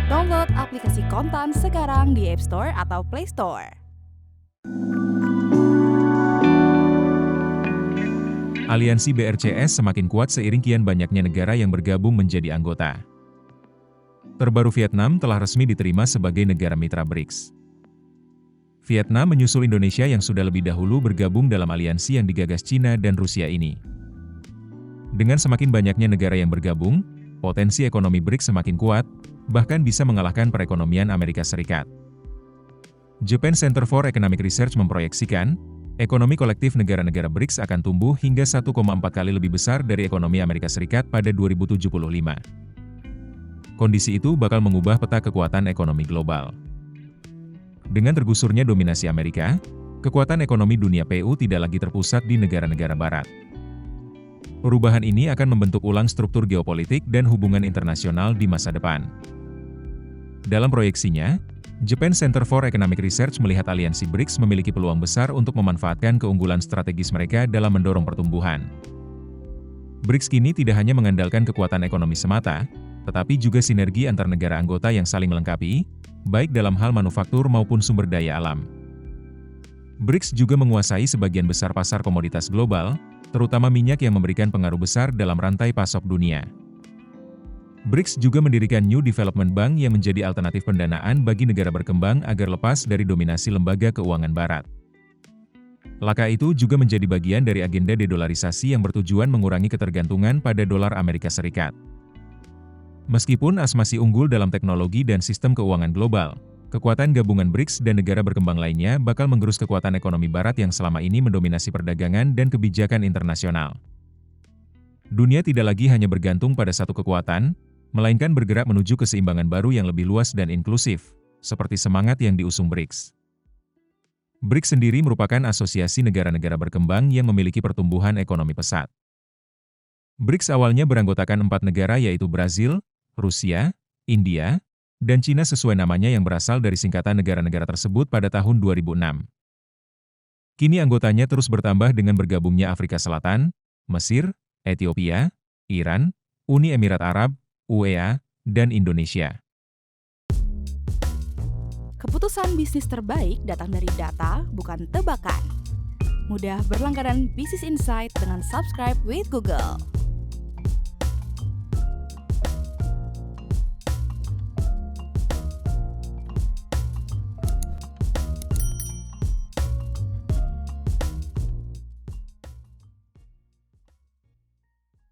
Download aplikasi Kontan sekarang di App Store atau Play Store. Aliansi BRCS semakin kuat seiring kian banyaknya negara yang bergabung menjadi anggota. Terbaru Vietnam telah resmi diterima sebagai negara mitra BRICS. Vietnam menyusul Indonesia yang sudah lebih dahulu bergabung dalam aliansi yang digagas Cina dan Rusia ini. Dengan semakin banyaknya negara yang bergabung, potensi ekonomi BRICS semakin kuat, bahkan bisa mengalahkan perekonomian Amerika Serikat. Japan Center for Economic Research memproyeksikan, ekonomi kolektif negara-negara BRICS akan tumbuh hingga 1,4 kali lebih besar dari ekonomi Amerika Serikat pada 2075. Kondisi itu bakal mengubah peta kekuatan ekonomi global. Dengan tergusurnya dominasi Amerika, kekuatan ekonomi dunia PU tidak lagi terpusat di negara-negara barat. Perubahan ini akan membentuk ulang struktur geopolitik dan hubungan internasional di masa depan. Dalam proyeksinya, Japan Center for Economic Research melihat aliansi BRICS memiliki peluang besar untuk memanfaatkan keunggulan strategis mereka dalam mendorong pertumbuhan. BRICS kini tidak hanya mengandalkan kekuatan ekonomi semata, tetapi juga sinergi antar negara anggota yang saling melengkapi, baik dalam hal manufaktur maupun sumber daya alam. BRICS juga menguasai sebagian besar pasar komoditas global, terutama minyak yang memberikan pengaruh besar dalam rantai pasok dunia. BRICS juga mendirikan New Development Bank yang menjadi alternatif pendanaan bagi negara berkembang agar lepas dari dominasi lembaga keuangan barat. Langkah itu juga menjadi bagian dari agenda dedolarisasi yang bertujuan mengurangi ketergantungan pada dolar Amerika Serikat. Meskipun AS masih unggul dalam teknologi dan sistem keuangan global, kekuatan gabungan BRICS dan negara berkembang lainnya bakal menggerus kekuatan ekonomi barat yang selama ini mendominasi perdagangan dan kebijakan internasional. Dunia tidak lagi hanya bergantung pada satu kekuatan, melainkan bergerak menuju keseimbangan baru yang lebih luas dan inklusif, seperti semangat yang diusung BRICS. BRICS sendiri merupakan asosiasi negara-negara berkembang yang memiliki pertumbuhan ekonomi pesat. BRICS awalnya beranggotakan 4 negara yaitu Brazil, Rusia, India, dan Cina sesuai namanya yang berasal dari singkatan negara-negara tersebut pada tahun 2006. Kini anggotanya terus bertambah dengan bergabungnya Afrika Selatan, Mesir, Ethiopia, Iran, Uni Emirat Arab, UEA, dan Indonesia. Keputusan bisnis terbaik datang dari data, bukan tebakan. Mudah berlangganan Business Insight dengan subscribe with Google.